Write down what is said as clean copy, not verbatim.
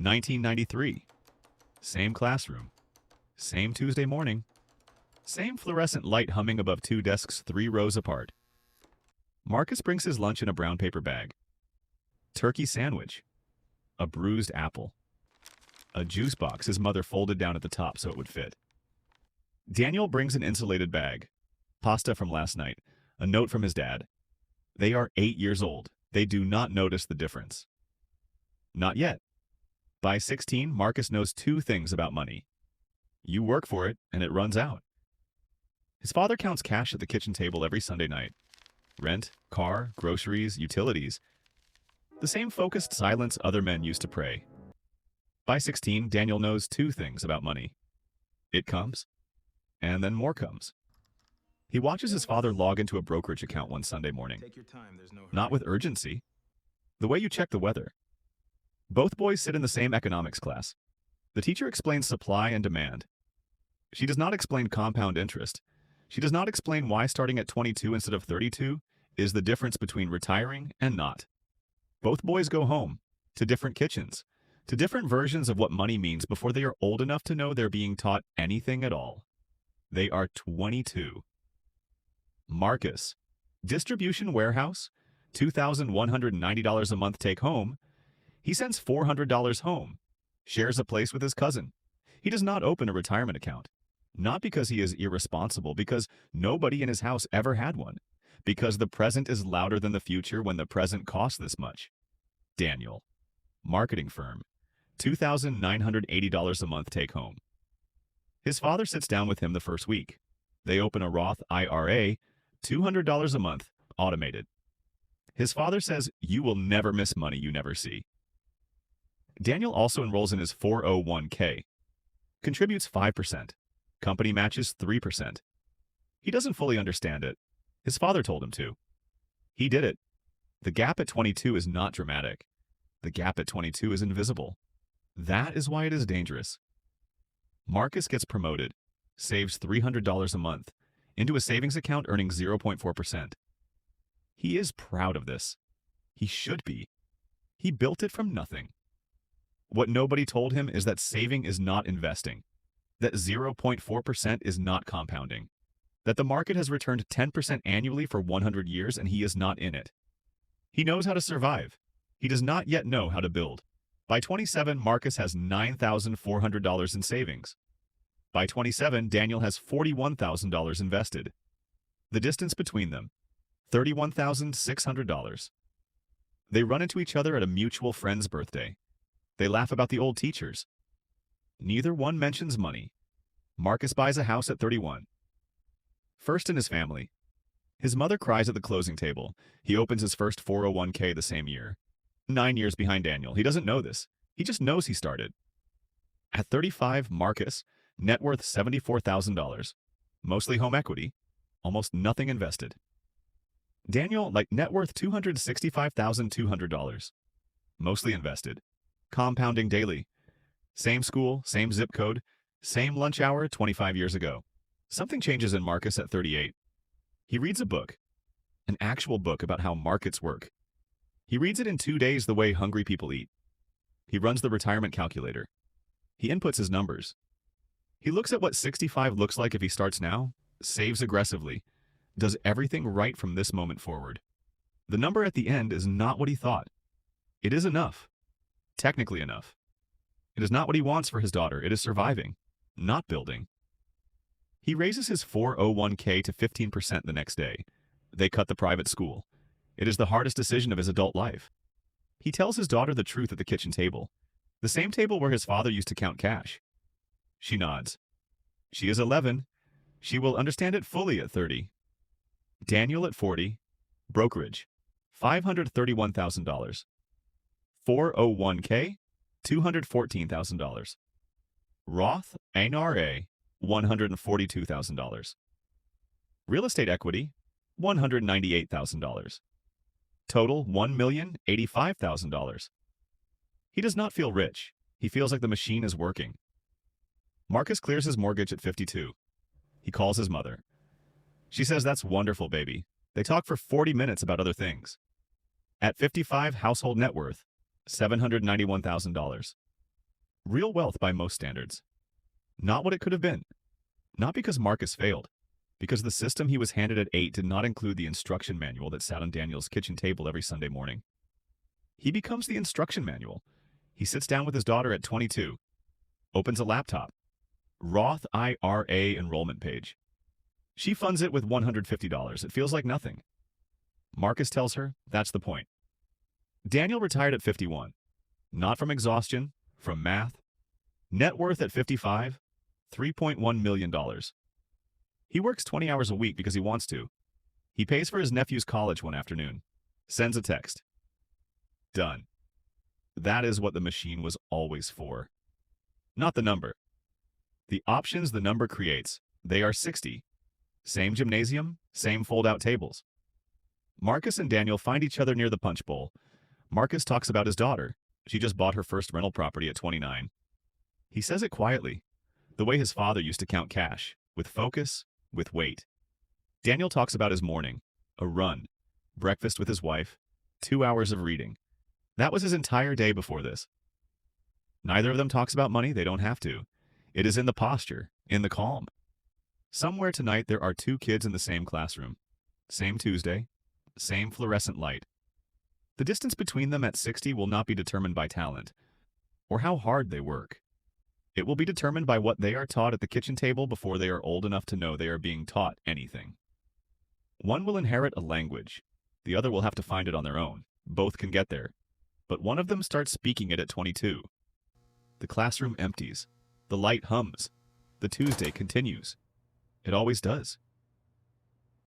1993. Same classroom. Same Tuesday morning. Same fluorescent light humming above two desks 3 rows apart. Marcus brings his lunch in a brown paper bag. Turkey sandwich. A bruised apple. A juice box his mother folded down at the top so it would fit. Daniel brings an insulated bag. Pasta from last night. A note from his dad. They are 8 years old. They do not notice the difference. Not yet. By 16, Marcus knows 2 things about money. You work for it, and it runs out. His father counts cash at the kitchen table every Sunday night. Rent, car, groceries, utilities. The same focused silence other men used to pray. By 16, Daniel knows 2 things about money. It comes, and then more comes. He watches his father log into a brokerage account one Sunday morning. Take your time, there's no hurry. Not with urgency. The way you check the weather. Both boys sit in the same economics class. The teacher explains supply and demand. She does not explain compound interest. She does not explain why starting at 22 instead of 32 is the difference between retiring and not. Both boys go home, to different kitchens, to different versions of what money means before they are old enough to know they're being taught anything at all. They are 22. Marcus, distribution warehouse, $2,190 a month take home. He sends $400 home, shares a place with his cousin. He does not open a retirement account. Not because he is irresponsible, because nobody in his house ever had one. Because the present is louder than the future when the present costs this much. Daniel, marketing firm, $2,980 a month take home. His father sits down with him the first week. They open a Roth IRA, $200 a month, automated. His father says, "You will never miss money you never see." Daniel also enrolls in his 401k, contributes 5%. Company matches 3%. He doesn't fully understand it. His father told him to. He did it. The gap at 22 is not dramatic. The gap at 22 is invisible. That is why it is dangerous. Marcus gets promoted, saves $300 a month, into a savings account earning 0.4%. He is proud of this. He should be. He built it from nothing. What nobody told him is that saving is not investing, that 0.4% is not compounding, that the market has returned 10% annually for 100 years and he is not in it. He knows how to survive. He does not yet know how to build. By 27, Marcus has $9,400 in savings. By 27, Daniel has $41,000 invested. The distance between them, $31,600. They run into each other at a mutual friend's birthday. They laugh about the old teachers. Neither one mentions money. Marcus buys a house at 31. First in his family. His mother cries at the closing table. He opens his first 401k the same year. 9 years behind Daniel. He doesn't know this. He just knows he started. At 35, Marcus, net worth $74,000. Mostly home equity. Almost nothing invested. Daniel, net worth $265,200. Mostly invested. Compounding daily. Same school, same zip code, same lunch hour 25 years ago. Something changes in Marcus at 38. He reads a book, an actual book about how markets work. He reads it in 2 days the way hungry people eat. He runs the retirement calculator. He inputs his numbers. He looks at what 65 looks like if he starts now, saves aggressively, does everything right from this moment forward. The number at the end is not what he thought. It is enough. Technically enough. It is not what he wants for his daughter. It is surviving, not building. He raises his 401k to 15% the next day. They cut the private school. It is the hardest decision of his adult life. He tells his daughter the truth at the kitchen table, the same table where his father used to count cash. She nods. She is 11. She will understand it fully at 30. Daniel at 40. Brokerage, $531,000. 401k, $214,000. Roth IRA, $142,000. Real estate equity, $198,000. Total, $1,085,000. He does not feel rich. He feels like the machine is working. Marcus clears his mortgage at 52. He calls his mother. She says, "That's wonderful, baby." They talk for 40 minutes about other things. At 55, household net worth, $791,000. Real wealth by most standards. Not what it could have been. Not because Marcus failed, because the system he was handed at 8 did not include the instruction manual that sat on Daniel's kitchen table every Sunday morning. He becomes the instruction manual. He sits down with his daughter at 22, opens a laptop, Roth IRA enrollment page. She funds it with $150. It feels like nothing. Marcus tells her that's the point. Daniel retired at 51. Not from exhaustion, from math. Net worth at 55, $3.1 million. He works 20 hours a week because he wants to. He pays for his nephew's college one afternoon. Sends a text. Done. That is what the machine was always for. Not the number. The options the number creates, they are 60. Same gymnasium, same fold-out tables. Marcus and Daniel find each other near the punch bowl. Marcus talks about his daughter. She just bought her first rental property at 29. He says it quietly, the way his father used to count cash, with focus, with weight. Daniel talks about his morning, a run, breakfast with his wife, 2 hours of reading. That was his entire day before this. Neither of them talks about money, they don't have to. It is in the posture, in the calm. Somewhere tonight there are 2 kids in the same classroom. Same Tuesday, same fluorescent light. The distance between them at 60 will not be determined by talent, or how hard they work. It will be determined by what they are taught at the kitchen table before they are old enough to know they are being taught anything. One will inherit a language. The other will have to find it on their own. Both can get there. But one of them starts speaking it at 22. The classroom empties. The light hums. The Tuesday continues. It always does.